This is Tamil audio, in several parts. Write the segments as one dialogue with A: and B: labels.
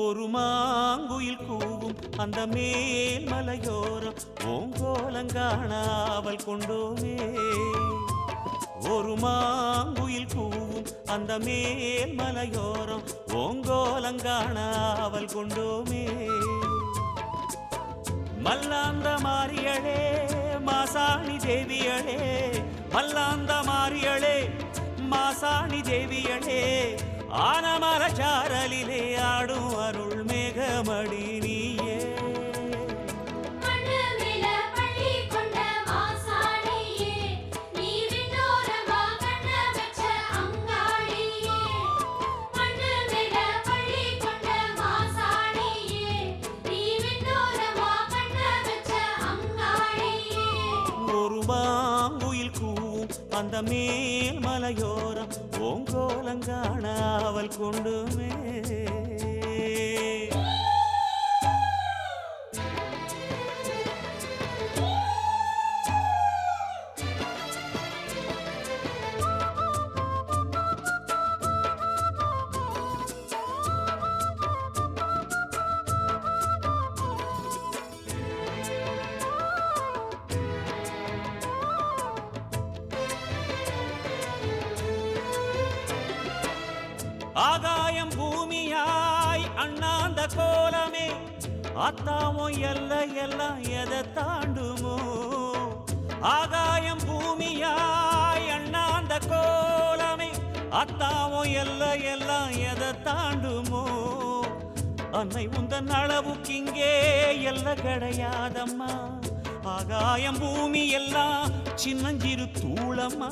A: ஒரு மாங்குயில் கூவும் அந்த மேல் மலையோரம் ஓங்கோலங்காணாவல் கொண்டோமே. ஒரு மாங்குயில் கூவும் அந்த மேல் மலையோரம் ஓங்கோலங்காணாவல் கொண்டோமே. மல்லாந்த மாரியளே மாசாணி தேவியளே, மல்லாந்த மாரியளே மாசாணி தேவியளே, ஆனமர சாரலிலே ஆடும் அருள் மேகமடி நீயே. ஒரு மாங்குயில் கூவும் அந்த மேல் மலையோரம் ஓங்கோலங்காணாவல் கொண்டுமே. ஆகாயம் பூமியாய் அண்ணாந்த கோலமே, அத்தாமோ எல்லாம் எதை தாண்டுமோ. ஆகாயம் பூமியாய் அண்ணாந்த கோலமே, அத்தாமோ எல்லாம் எதை தாண்டுமோ. அன்னை உந்தன் அளவுக்கிங்கே எல்லை கிடையாதம்மா. ஆகாயம் பூமி எல்லாம் சின்னஞ்சிறு தூளம்மா.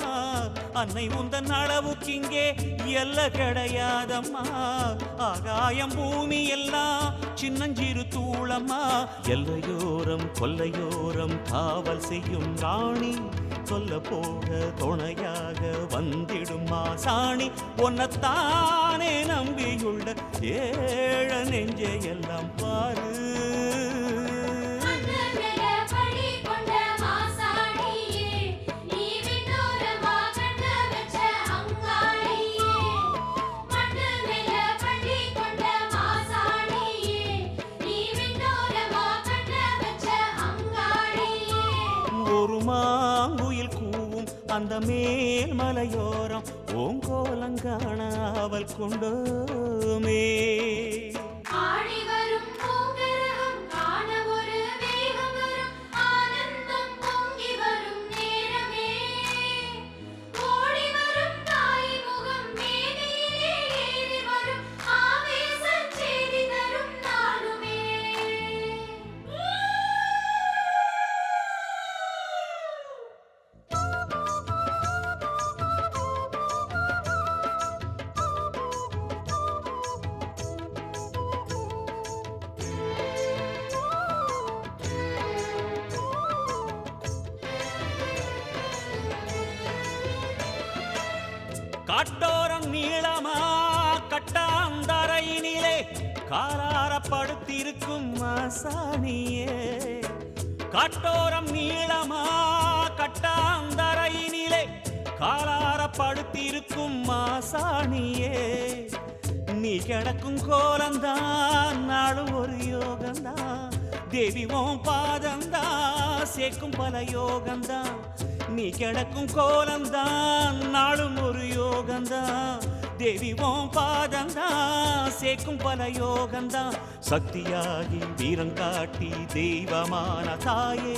A: அன்னை உந்தன் அளவுக்கிங்கே எல்லை கிடையாதம்மா. ஆகாயம் பூமி எல்லாம் சின்னஞ்சிறு தூளம்மா. எல்லையோரம் கொல்லையோரம் காவல் செய்யும் ராணி, சொல்ல போக துணையாக வந்திடும் மாசாணி. உன்னைத்தானே நம்பியுள்ள ஏழ நெஞ்சையெல்லாம் பாரு. ஒரு மாங்குயில் கூவும் அந்த மேல் மலையோரம் ஓங்கோலங்காணாவல் கொண்டோமே. காட்டோரம் நீளமா கட்டாந்தரையினிலே காராரப்படுத்திருக்கும் மாசாணியே. காட்டோரம் நீளமா கட்டாந்தரையினிலே காராரப்படுத்திருக்கும் மாசாணியே. நீ கிடக்கும் கோலந்தான் நாளும் ஒரு யோகந்தான். தேவி உன் பாதந்தான் சேர்க்கும் பல யோகந்தான். நீ கிடக்கும் கோலந்தான் நாளும் ஒரு யோகந்தான். தேவி உன் பாதந்தான் சேர்க்கும் பல யோகந்தான். சக்தியாகி வீரங்காட்டி தெய்வமான தாயே,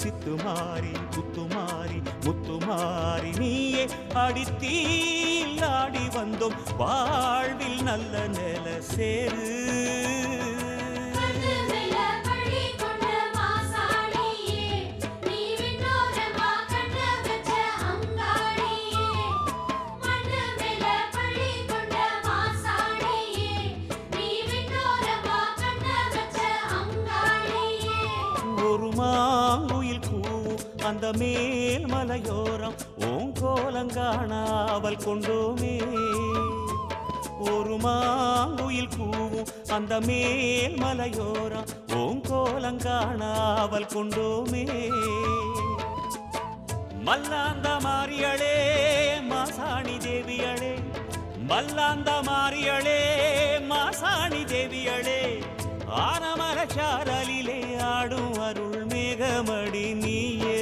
A: சித்துமாரி குத்துமாரி முத்துமாரி நீயே. அடித்தீல் ஆடி வந்தோம் வாழ்வில் நல்ல நில சேரு. ஒரு மாங்குயில் கூவும் அந்த மேல் மலையோரம் ஓங்கோலங்காணாவல் கொண்டோமே. ஒரு மாங்குயில் கூவும் அந்த மேல் மலையோரம் ஓங்கோலங்காணாவல் கொண்டோமே. மல்லாந்த மாரியளே மாசாணி தேவியளே, மல்லாந்த மாரியளே மாசாணி தேவியளே, சாரலிலே ஆடும் அருள் மேகமடி நீயே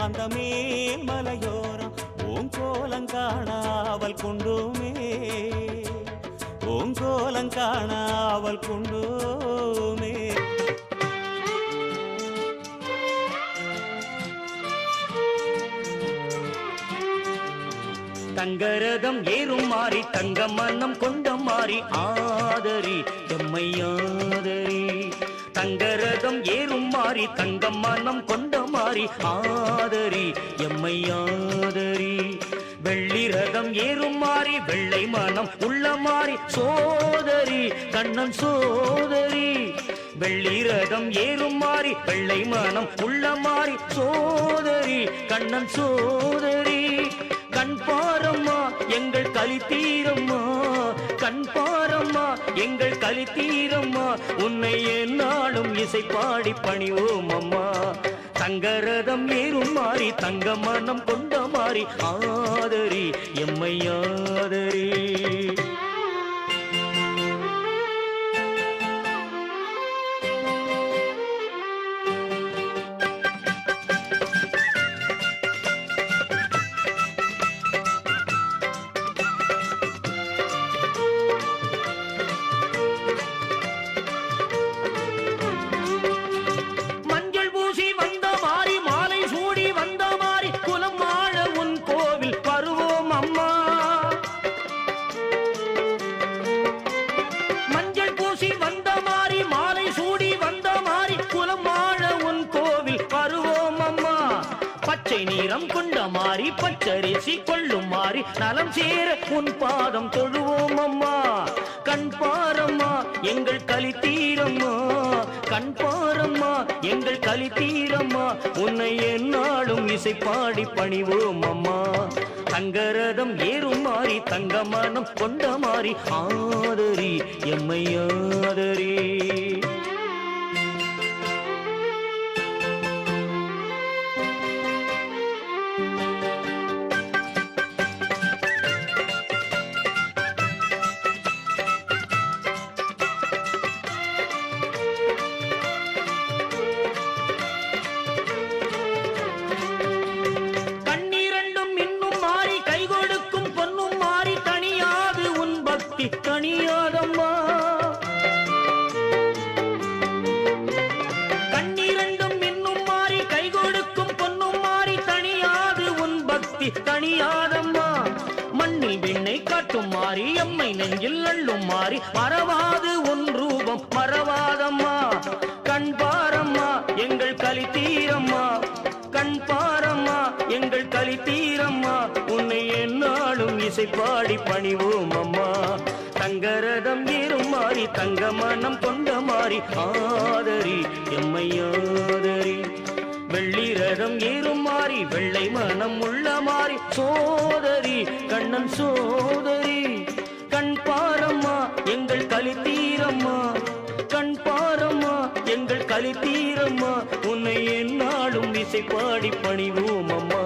A: அந்த மேல் மலையோரம் ஓங்கோலங்காணாவல் கொண்டோமே ஓங்கோலங்காணாவல் கொண்டோமே தங்கரதம் ஏறும் மாறி தங்க மன்னம் கொண்ட மாறி ஆதரி எம்மை ஆதரி தங்கரதம் ஏறும் மாறி தங்க மன்னம் கொண்ட மாறி ஆதரி எம்மை ஆதரி வெள்ளி ரதம் ஏறும் மாறி வெள்ளை மனம் உள்ள மாறி சோதரி கண்ணன் சோதரி வெள்ளி ரதம் ஏறும் மாறி வெள்ளை மனம் உள்ள மாறி சோதரி கண்ணன் சோதரி கண் பாரம்மா எங்கள் களி தீரம்மா கண் பாரம்மா எங்கள் களி தீரம்மா உன்னை என்னாலும் இசை பாடி பணிவோம் அம்மா தங்கரதம் ஏறும் மாறி தங்க மனம் கொண்ட மாறி ஆதரி எம்மை ஆதரி நீரம் கொண்ட மாறி பச்சரிசி கொள்ளும் மாறி நலம் சேர உன் பாதம் தொழுவோம் அம்மா கண் பாரம்மா எங்கள் களி தீரம்மா கண் பாரம்மா எங்கள் களி தீரம்மா உன்னை என்னாலும் இசை பாடி பணிவோம் அம்மா தங்கரதம் ஏறும் மாறி தங்க மனம் கொண்ட மாறி ஆதரி எம்மை ஆதரி தனியாதம்மா கண்ணீரண்டும் இன்னும் மாறி கை கொடுக்கும் பொன்னும் மாறி தனியாது உன் பக்தி தனியாதம்மா மண்ணில் விண்ணை காட்டும் மாறி எம்மை நெஞ்சில் அள்ளும் மாறி மறவாது உன் ரூபம் மறவாதம்மா கண் பாரம்மா எங்கள் களி தீரம்மா கண் பாரம்மா எங்கள் களி தீரம்மா உன்னை என்னாலும் இசை பாடி பணிவோம் அம்மா தங்கரதம் ஏறும் மாறி தங்க மனம் கொண்ட மாறி ஆதரி எம்மை ஆதரி வெள்ளி ரதம் ஏறும் மாறி வெள்ளை மனம் உள்ள மாறி சோதரி கண்ணன் சோதரி கண் பாரம்மா எங்கள் களி தீரம்மா கண் பாரம்மா எங்கள் களி தீரம்மா உன்னை என்னாலும் இசை பாடி பணிவோம் அம்மா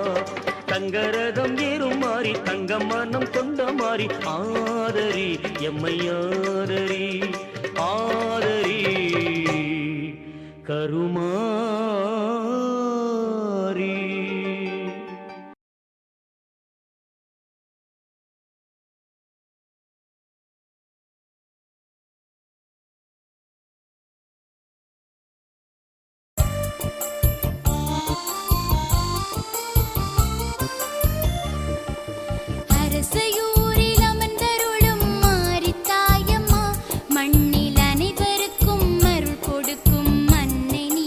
A: தங்கரதம் ஏறும் மாறி தங்க மனம் கொண்ட மாறி ஆதரி எம்மை ஆதரி ஆதரி கருமாரி
B: மண்ணில் அனைவருக்கும் அருள் கொடுக்கும் அன்னை நீ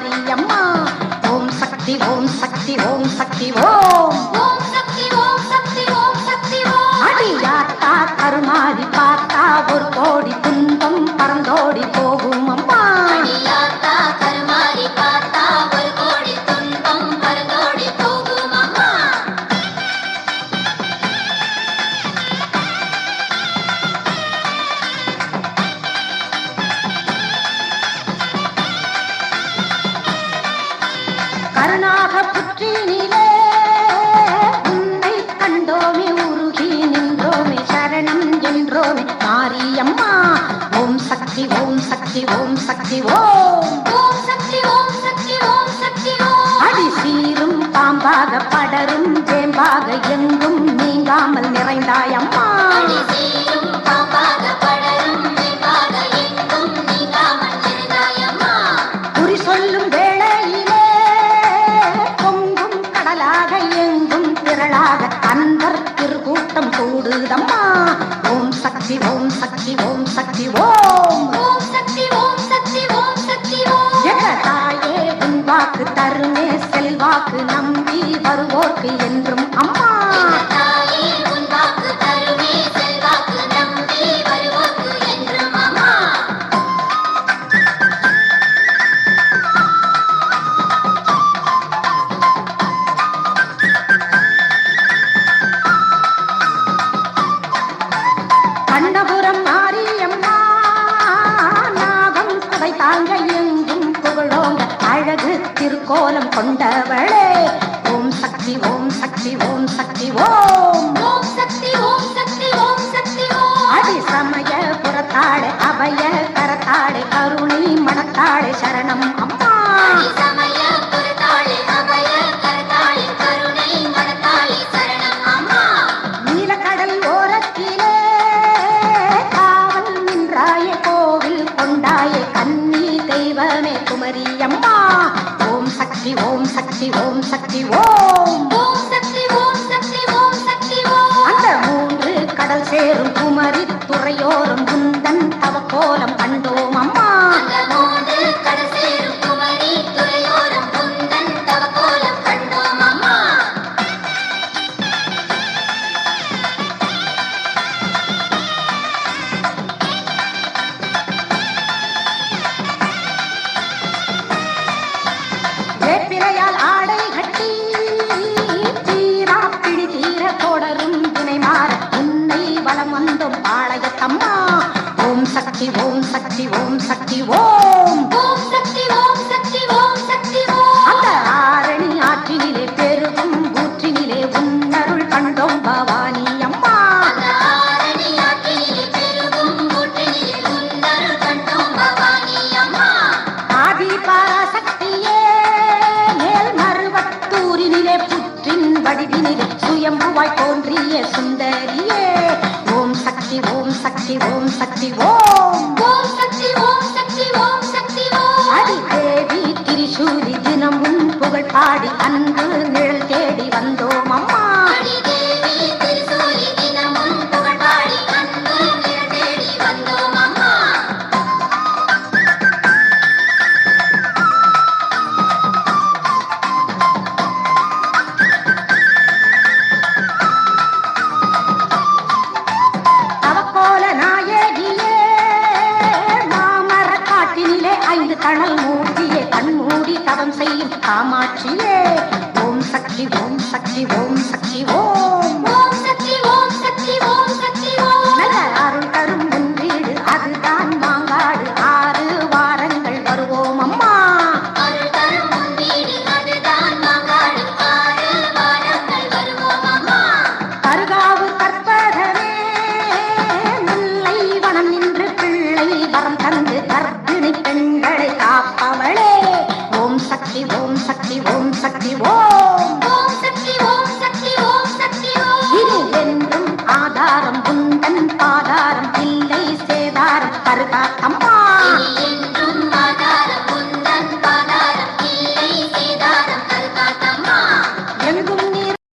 B: மாரியம்மா. ஓம் சக்தி ஓம் சக்தி ஓம் சக்தி ஓம்.
C: ஓம் சக்தி ஓம் சக்தி ஓம் சக்தி ஓம்.
B: அடியாத்தா கருமாதி பார்த்தா ஒரு கோடி துன்பம் பறந்தோடி போகும் அம்மா.
C: அடியாத்தா கருமாரி பார்த்தா ஒரு கோடி துன்பம் பறந்தோடி போகும் அம்மா.
B: கருணாக புற்றினிலே உன்னை கண்டோமே உருகி நின்றோமே சரணம் என்றோமே மாரியம்மா. ஓம் சக்தி ஓம் சக்தி ஓம் சக்தி ஓம்.
C: ஓம் சக்தி ஓம் சக்தி ஓம் சக்தி ஓம்.
B: அடி சீரும் பாம்பாக படரும் வேம்பாக எங்கும் நீங்காமல் நிறைந்தாயம்மா.
C: அடி சீரும் பாம்பாக படரும் வேம்பாக எங்கும் நீங்காமல் இருந்தாயம்மா.
B: குறி சொல்லும் வேளையிலே பொங்கும் கடலாக எங்கும் திரளாக அன்பர் திருக்கூட்டம் கூடுதம்மா. ஓம் சக்தி ஓம் சக்தி ஓம் சக்தி ஓம்.
C: ஓம் சக்தி ஓம் சக்தி ஓம் சக்தி ஓம்.
B: ஜெகதாயே உன் வாக்கு தருமே செல்வாக்கு நம்பி வருவோர்க்கு என்றும் அம்மா.
C: தாயே உன் வாக்கு தருமே செல்வாக்கு நம்பி வருவோர்க்கு என்றும் அம்மா.
B: கண்ணபுரம் மாரியம்மா நாகம் குடை தாங்க எங்கும் புகழோங்க அழகு திருக்கோலம் கொண்டவளே. ஓம் சக்தி ஓம் சக்தி ஓம் சக்தி ஓம்.
C: ஓம் சக்தி ஓம் சக்தி ஓம் சக்தி ஓம்.
B: அடி சமய புறத்தாடு அபய கரத்தாடு கருணை மனத்தாடு சரணம் அம்மா.
C: சமய புறத்தாளே அபய கரத்தாளே கருணை மனத்தாளே சரணம் அம்மா.
B: நீலக்கடல் ஓரத்திலே காவல் நின்றாயே கோவில் கொண்டாயே கன்னி தெய்வமே குமரியம்மா. ஓம் சக்தி ஓம் சக்தி ஓம் சக்தி ஓம்.
C: ஓம் சக்தி ஓம் சக்தி ஓம் சக்தி ஓம்.
B: அந்த மூன்று கடல் சேரும் குமரி துறையோரும் குந்தன் தவக்கோலம் கண்டோம் அம்மா.
C: அந்த மூன்று கடல் சேரும் குமரி துறையோரம் குந்தன் தவக்கோலம் கண்டோம் அம்மா.
B: வேப்பிலையால் ஆடை கட்டி தீரா பிடி தீர தொடரும் வினை மாற உன்னை வலம் வந்தோம் பாளையத்தம்மா. ஓம் சக்தி ஓம் சக்தி ஓம் சக்தி ஓம்.
C: ஓம் சக்தி ஓம் சக்தி ஓம் சக்தி ஓம்.
B: அந்த ஆரணி ஆற்றினிலே பெருகும் ஊற்றினிலே உன்னருள் கண்டோம் பவானி அம்மா.
C: அந்த ஆரணி ஆற்றினிலே பெருகும் ஊற்றினிலே உன்னருள் கண்டோம் பவானி அம்மா.
B: ஆதி பராசக்தியே மேல் மருவத்தூரினிலே புற்றின் வடிவினிலே சுயம்புவாய் தோன்றிய சுந்தரியே. ஓம் சக்தி ஓம் சக்தி ஓம் சக்தி ஓம்.
C: ஓம் சக்தி ஓம் சக்தி ஓம் சக்தி ஓம்.
B: அடி தேவி திரிசூலி தினம் உன் புகழ் பாடி அன்பு நிழல் தேடி வந்தோம் அம்மா.
C: அடி தேவி திருசூலி தினமும் புகழ் பாடி அன்பு நிழல் தேடி வந்தோம் அம்மா.
B: தவக்கோல நாயகியே மாமர காட்டினிலே 5 கணல் மூடியே கண்மூடி தவம் செய்யும் காமாட்சியே. ஓம் சக்தி ஓம் சக்தி ஓம் சக்தி ஓம்.
C: ஓம் சக்தி ஓம் சக்தி ஓம் சக்தி ஓம்.
B: நல்ல அருள் தரும் உன் வீடு அதுதான் மாங்காடு 6 வாரங்கள் வருவோம் அம்மா.
C: அருள் தரும் உன் வீடு அதுதான் மாங்காடு 6 வாரங்கள் வருவோம் அம்மா.
B: கருகாவு கற்பகமே முல்லை வனம் நின்று பிள்ளை வரம் தந்து கர்ப்பிணி பெண்களை காப்பவளே. ஓம் சக்தி ஓம் சக்தி ஓம் சக்தி ஓம்.
C: ஓம் சக்தி ஓம் சக்தி ஓம் சக்தி ஓம்.
B: இது என்றும் ஆதாரம் உந்தன் பாதாரம் இல்லை சேதாரம் கருகாத்தம்மா.
C: இனி